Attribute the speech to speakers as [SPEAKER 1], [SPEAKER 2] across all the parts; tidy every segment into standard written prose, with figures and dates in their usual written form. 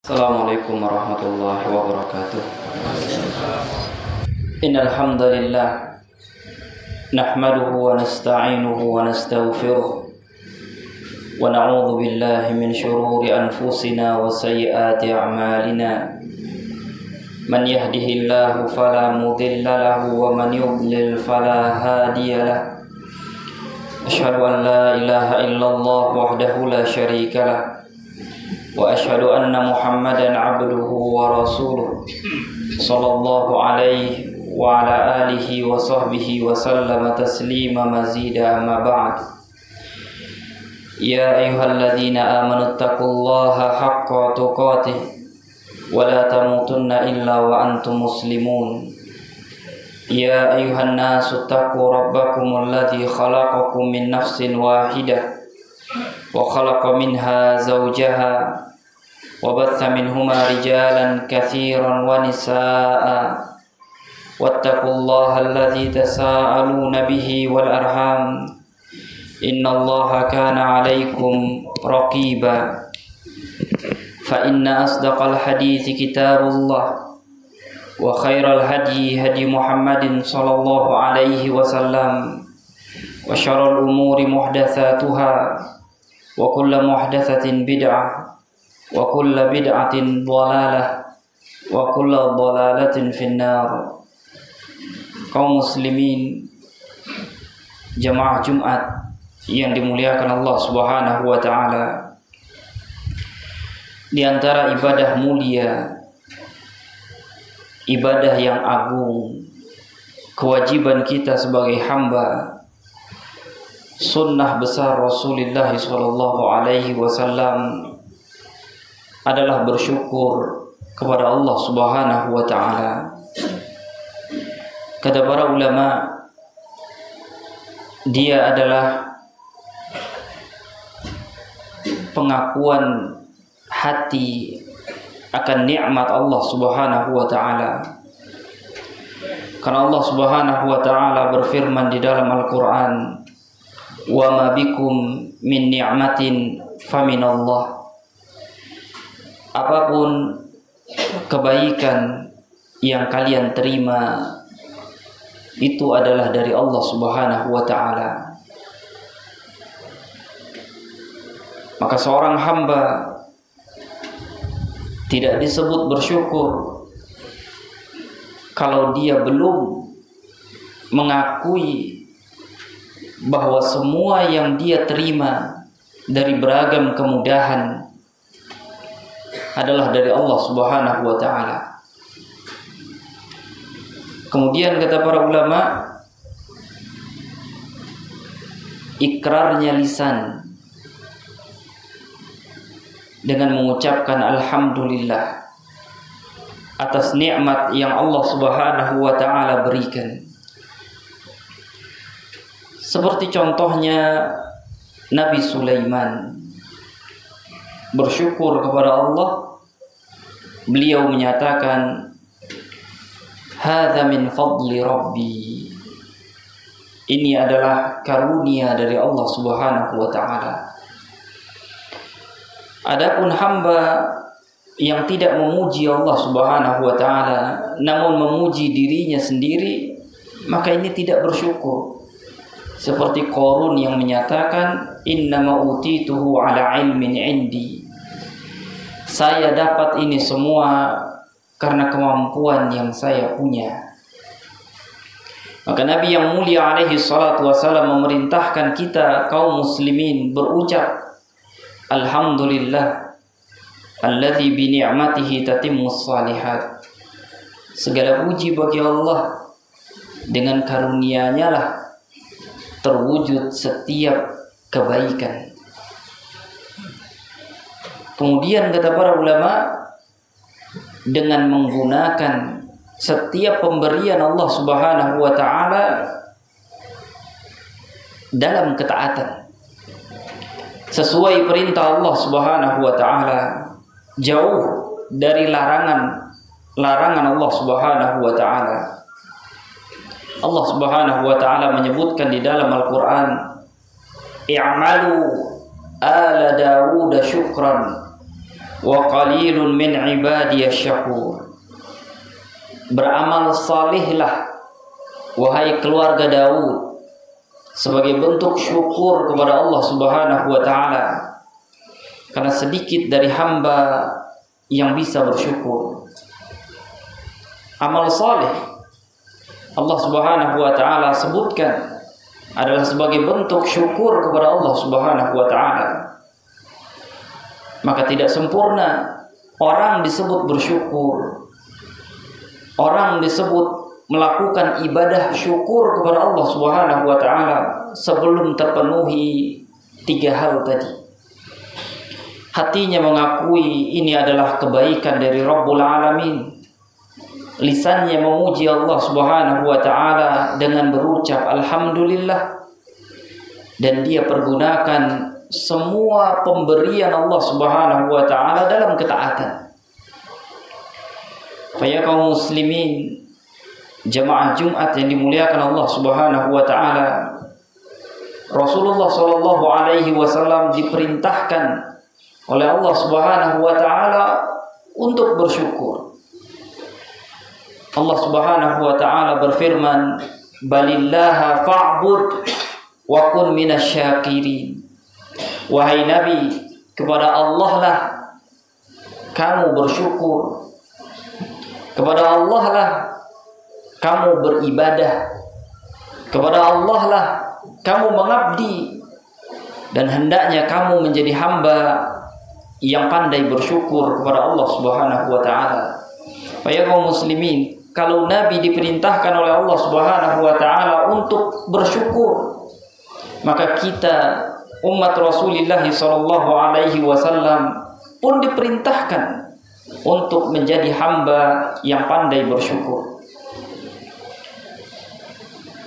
[SPEAKER 1] Assalamualaikum warahmatullahi wabarakatuh. Innal hamdalillah nahmaduhu wa nasta'inuhu wa nastaghfiruh wa na'udzu billahi min shururi anfusina wa sayyiati a'malina. Man yahdihillahu fala mudilla lahu wa man yudlil fala hadiya lahu. Asyhadu an la ilaha illallah wahdahu la syarika lahu wa asyhadu anna Muhammadan abduhu wa rasuluh sallallahu alaihi wa ala alihi wa sahbihi wa sallama taslima mazida amma ba'd. Ya ayyuhalladzina amanu taqullaha haqqa tuqatih wa la tamutunna illa wa antum muslimun. Ya ayyuhan nasu taqu rabbakumul ladzi khalaqakum min nafsin wahidah wa khalaqa minha zawjaha wa batha minhuma rijalan katsiran wa nisaa'a wattaqullaha alladzi tasaaluna bihi wal arham innallaha kana 'alaikum raqiba. Fa inna asdaqal hadithi kitabullah wa khairal hadi hadi Muhammadin sallallahu alaihi wasallam wa syarrul umuri muhdatsatuha wa kullu muhdatsatin bid'ah wa kullu bid'atin dhalalah wa kullu dhalalatin finnar. Kaum muslimin jamaah Jumat yang dimuliakan Allah Subhanahu wa taala, di antara ibadah mulia, ibadah yang agung, kewajiban kita sebagai hamba, sunnah besar Rasulullah sallallahu alaihi wasallam adalah bersyukur kepada Allah Subhanahu wa taala. Kata para ulama, dia adalah pengakuan hati akan nikmat Allah Subhanahu wa taala. Karena Allah Subhanahu wa taala berfirman di dalam Al-Qur'an, wa ma bikum min ni'matin faminallah. Apapun kebaikan yang kalian terima itu adalah dari Allah Subhanahu wa taala. Maka seorang hamba tidak disebut bersyukur kalau dia belum mengakui bahwa semua yang dia terima dari beragam kemudahan adalah dari Allah Subhanahu wa taala. Kemudian kata para ulama, ikrarnya lisan dengan mengucapkan alhamdulillah atas nikmat yang Allah Subhanahu wa taala berikan. Seperti contohnya Nabi Sulaiman bersyukur kepada Allah. Beliau menyatakan, hadza min fadli rabbi. Ini adalah karunia dari Allah Subhanahu wa taala. Adapun hamba yang tidak memuji Allah Subhanahu wa taala namun memuji dirinya sendiri, maka ini tidak bersyukur. Seperti Qarun yang menyatakan, innama utituhu ala ilmin indi. Saya dapat ini semua karena kemampuan yang saya punya. Maka Nabi yang mulia alaihi salatu wasallam memerintahkan kita kaum muslimin berucap, alhamdulillah alladzi bi ni'matihi tatimmus shalihat. Segala puji bagi Allah, dengan karunia-Nya lah terwujud setiap kebaikan. Kemudian kata para ulama, dengan menggunakan setiap pemberian Allah Subhanahu wa taala dalam ketaatan sesuai perintah Allah Subhanahu wa taala, jauh dari larangan Allah Subhanahu wa taala. Allah Subhanahu wa taala menyebutkan di dalam Al-Qur'an, i'malu ala Dawud syukran wa qalilun min ibadiyasy syakur. Beramal salihlah wahai keluarga Daud sebagai bentuk syukur kepada Allah Subhanahu wa taala, karena sedikit dari hamba yang bisa bersyukur. Amal saleh Allah Subhanahu wa taala sebutkan adalah sebagai bentuk syukur kepada Allah Subhanahu wa taala. Maka tidak sempurna orang disebut bersyukur, orang disebut melakukan ibadah syukur kepada Allah Subhanahu wa taala sebelum terpenuhi 3 hal tadi. Hatinya mengakui ini adalah kebaikan dari Rabbul Alamin. Lisannya memuji Allah Subhanahu wa taala dengan berucap alhamdulillah, dan dia pergunakan semua pemberian Allah Subhanahu wa taala dalam ketaatan. Ya kaum muslimin, jamaah Jumat yang dimuliakan Allah Subhanahu wa taala, Rasulullah sallallahu alaihi wasallam diperintahkan oleh Allah Subhanahu wa taala untuk bersyukur. Allah Subhanahu wa taala berfirman, "Balillaha fa'bud wa kun minasyakirin." Wahai Nabi, kepada Allah lah kamu bersyukur, kepada Allah lah kamu beribadah, kepada Allah lah kamu mengabdi, dan hendaknya kamu menjadi hamba yang pandai bersyukur kepada Allah Subhanahu wa taala. Ya kaum muslimin, kalau Nabi diperintahkan oleh Allah Subhanahu wa taala untuk bersyukur, maka kita umat Rasulullah sallallahu alaihi wasallam pun diperintahkan untuk menjadi hamba yang pandai bersyukur.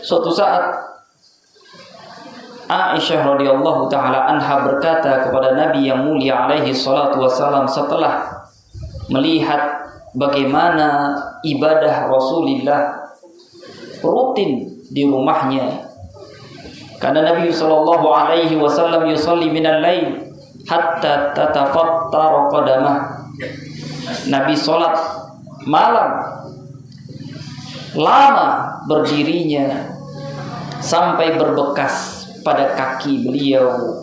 [SPEAKER 1] Suatu saat Aisyah radhiyallahu taala anha berkata kepada Nabi yang mulia alaihi salatu wasallam setelah melihat bagaimana ibadah Rasulullah rutin di rumahnya. Karena Nabi sallallahu alaihi wasallam yusalli minal lail hatta tatafattara qadamah. Nabi salat malam lama berdirinya sampai berbekas pada kaki beliau.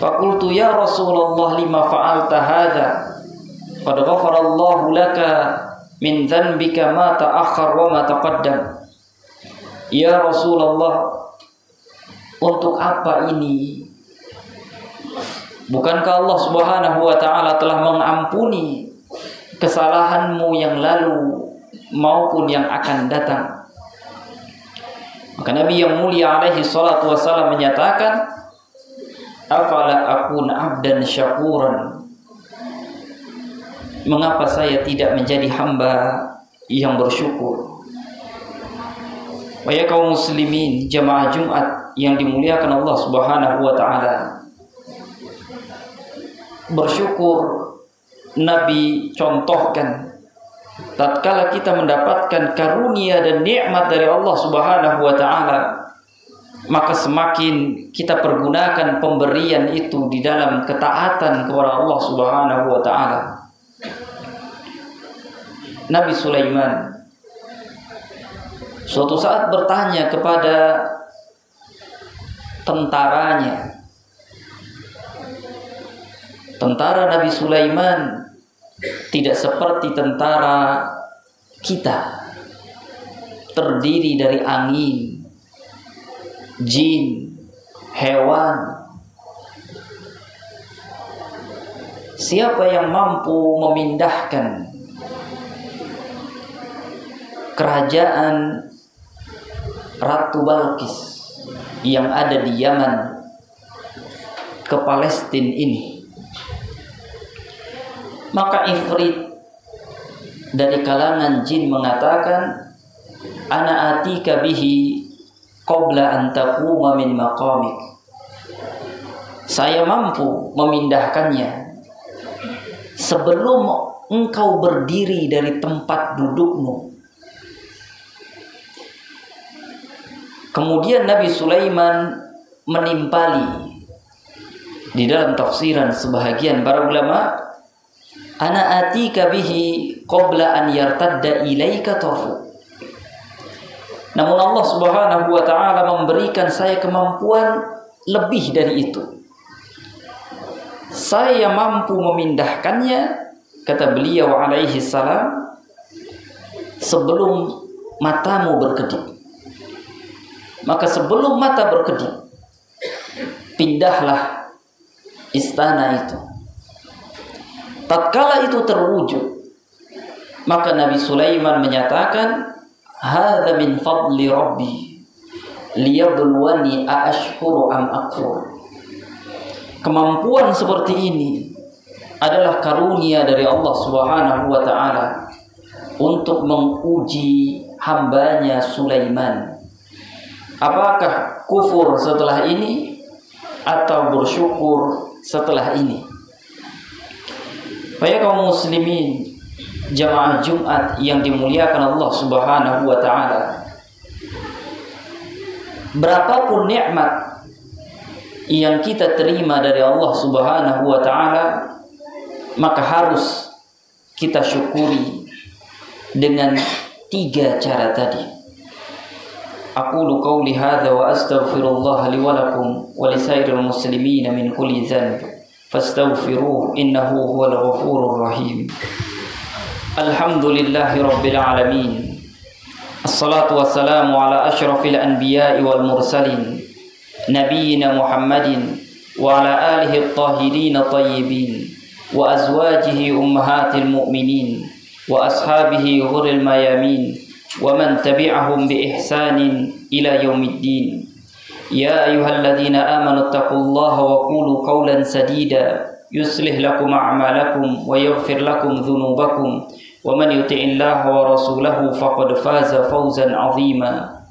[SPEAKER 1] Faqultu ya Rasulullah lima fa'alta hadza? Qad ghafarallahu laka min dhanbika ma ta'akhkhar wa ma taqaddam. Ya Rasulullah, untuk apa ini? Bukankah Allah Subhanahu wa taala telah mengampuni kesalahanmu yang lalu maupun yang akan datang? Maka Nabi yang mulia alaihi salatu wasallam menyatakan, afala akun abdan syakuran. Mengapa saya tidak menjadi hamba yang bersyukur? Wahai kaum muslimin, jamaah Jumat yang dimuliakan Allah Subhanahu wa taala, bersyukur Nabi contohkan tatkala kita mendapatkan karunia dan nikmat dari Allah Subhanahu wa taala, maka semakin kita pergunakan pemberian itu di dalam ketaatan kepada Allah Subhanahu wa taala. Nabi Sulaiman suatu saat bertanya kepada tentaranya. Tentara Nabi Sulaiman tidak seperti tentara kita, terdiri dari angin, jin, hewan. Siapa yang mampu memindahkan kerajaan Ratu Balqis yang ada di Yaman ke Palestina ini? Maka Ifrit dari kalangan jin mengatakan, ana atika bihi qabla an taquma min maqamik. Saya mampu memindahkannya sebelum engkau berdiri dari tempat dudukmu. Kemudian Nabi Sulaiman menimpali Di dalam tafsiran sebahagian para ulama, ana atika bihi qabla an yartadda ilaika tarfu. Namun Allah Subhanahu wa taala memberikan saya kemampuan lebih dari itu. Saya mampu memindahkannya, kata beliau alaihi salam, sebelum matamu berkedip. Maka sebelum mata berkedip, pindahlah istana itu. Tatkala itu terwujud, maka Nabi Sulaiman menyatakan, hadza min fadli rabbi liyabluwani aashkuru am akfur. Kemampuan seperti ini adalah karunia dari Allah Subhanahu wa taala untuk menguji hambanya Sulaiman. Apakah kufur setelah ini atau bersyukur setelah ini? Baik kaum muslimin, jamaah Jumat yang dimuliakan Allah Subhanahu wa taala, berapapun nikmat yang kita terima dari Allah Subhanahu wa taala, maka harus kita syukuri dengan 3 cara tadi. Aqulu qawli hadza wa astaghfirullah li wa lakum wa lisairil muslimin min kulli dhanb fastaghfiruhu innahu huwal ghafurur rahim. Alhamdulillahi rabbil alamin. Assalatu wassalamu ala asyrafil anbiya'i wal mursalin nabiyina Muhammadin wa ala alihi at-tahirin at-tayyibin wa azwajihi ummahatil mu'minin wa ashabihi ghuril mayamin wa man tabi'ahum bi ihsanin ila yaumiddin. Ya ayyuhalladzina amanu taqullaha wa qulu qawlan sadida yuslih lakum a'malakum wa yaghfir lakum dhunubakum wa man yuti'illaha wa rasulahu faqad faza fawzan 'azima.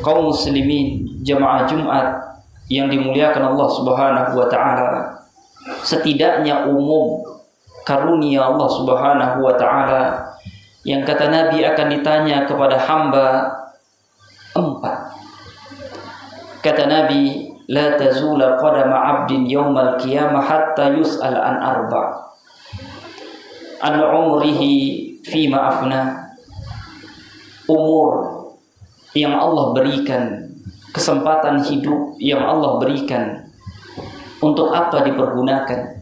[SPEAKER 1] Kaum muslimin, jamaah Jumat yang dimuliakan Allah Subhanahu wa taala, setidaknya umum karunia Allah Subhanahu wa taala yang kata Nabi akan ditanya kepada hamba 4. Kata Nabi, la tazula qadama 'abdin yaumal qiyamah hatta yus'al an 4. An umrihi fima afna. Umur yang Allah berikan, kesempatan hidup yang Allah berikan, untuk apa dipergunakan?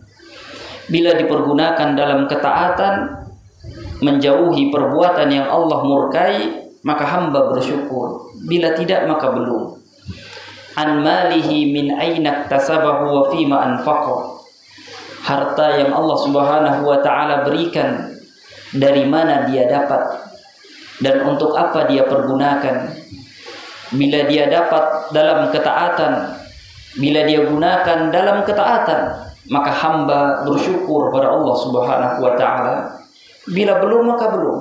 [SPEAKER 1] Bila dipergunakan dalam ketaatan, menjauhi perbuatan yang Allah murkai, maka hamba bersyukur. Bila tidak, maka belum. An malihi min aina iktasabahu wa fima anfaqa. Harta yang Allah Subhanahu wa taala berikan, dari mana dia dapat dan untuk apa dia pergunakan. Bila dia dapat dalam ketaatan, bila dia gunakan dalam ketaatan, maka hamba bersyukur pada Allah Subhanahu wa taala. Bila belum, maka belum.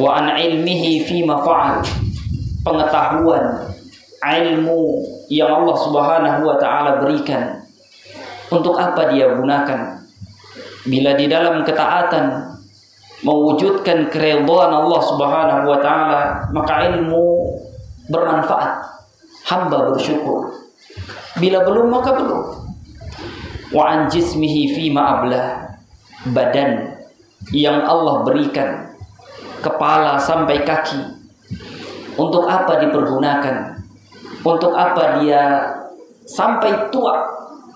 [SPEAKER 1] Wa an ilmihi fima fa'al. Pengetahuan, ilmu yang Allah Subhanahu wa taala berikan, untuk apa dia gunakan? Bila di dalam ketaatan mewujudkan keridhaan Allah Subhanahu wa taala, maka ilmu bermanfaat. Hamba bersyukur. Bila belum, maka belum. Wa an jismihi fima ablah. Badan yang Allah berikan, kepala sampai kaki, untuk apa dipergunakan? Untuk apa dia sampai tua,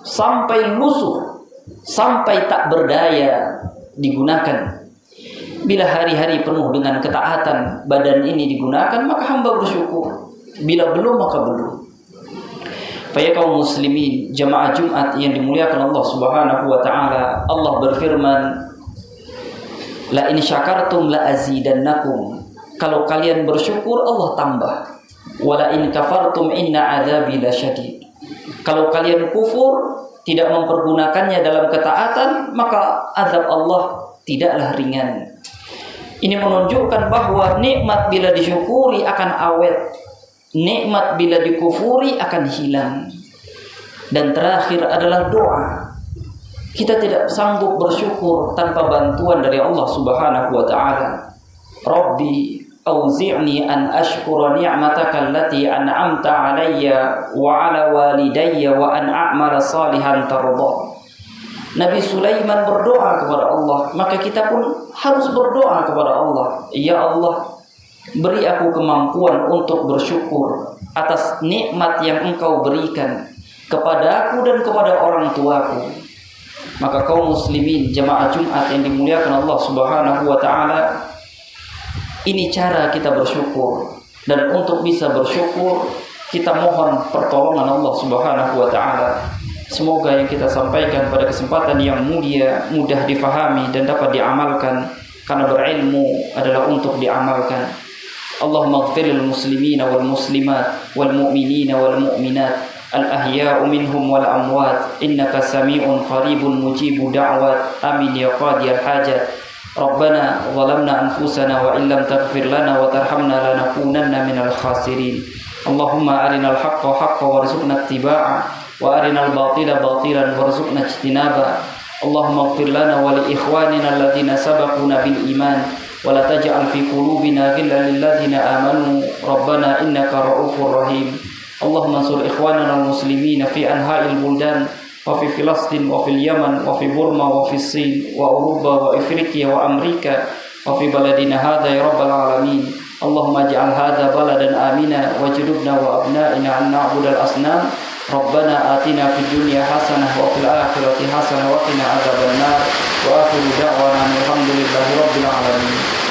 [SPEAKER 1] sampai lusuh, sampai tak berdaya digunakan? Bila hari-hari penuh dengan ketaatan badan ini digunakan, maka hamba bersyukur. Bila belum, maka belum. Para kaum muslimin, jamaah Jumat yang dimuliakan Allah Subhanahu wa taala, Allah berfirman, la in syakartum la azidannakum. Kalau kalian bersyukur, Allah tambah. Wa la in kafartum inna adzabi lasyadid. Kalau kalian kufur, tidak mempergunakannya dalam ketaatan, maka azab Allah tidaklah ringan. Ini menunjukkan bahwa nikmat bila disyukuri akan awet, nikmat bila dikufuri akan hilang. Dan terakhir adalah doa. Kita tidak sanggup bersyukur tanpa bantuan dari Allah Subhanahu wa taala. Rabbi Auzi'ni an ashkura ni'mataka allati an'amta 'alayya wa 'ala walidayya wa an a'mala salihan tardah. Nabi Sulaiman berdoa kepada Allah, maka kita pun harus berdoa kepada Allah. Ya Allah, beri aku kemampuan untuk bersyukur atas nikmat yang Engkau berikan kepada aku dan kepada orang tuaku. Maka kaum muslimin jemaah Jumat yang dimuliakan Allah Subhanahu wa taala, ini cara kita bersyukur. Dan untuk bisa bersyukur, kita mohon pertolongan Allah Subhanahu wa taala. Semoga yang kita sampaikan pada kesempatan yang mulia mudah difahami dan dapat diamalkan, karena berilmu adalah untuk diamalkan. Allahumma ighfiril muslimina wal muslimat wal mu'minina wal mu'minat al-ahya'u minhum wal amwat innaka sami'un qaribun mujibu da'wat amin ya qadiyal hajat. Rabbana zalamna anfusana wa illam taghfir lana wa tarhamna lanakunanna minal khasirin. Allahumma arinal haqqa haqqan warzuqna ittiba'a wa arinal batila batilan warzuqna ijtinaba. Allahumma ighfir lana wa li ikhwanina alladhina sabaquna bil iman wa la taj'al fi qulubina ghillan lil ladzina amanu rabbana innaka ra'ufur rahim. Allahumma ansur ikhwanana al muslimina fi anha'il buldan wa fi Filastin wa fil Yaman wa fi Burma wa fi Sin wa Uruba wa Afrika wa Amerika wa fi baladina hadha ya rabbal alamin. Allahumma ij'al hadha baladan amina wajnubna wa abna'ina an na'budal asnam. Rabbana atina fid dunya hasanah wa fil akhirati hasanah wa qina adzabannar. Wa akhiru da'wana alhamdulillahi rabbil alamin.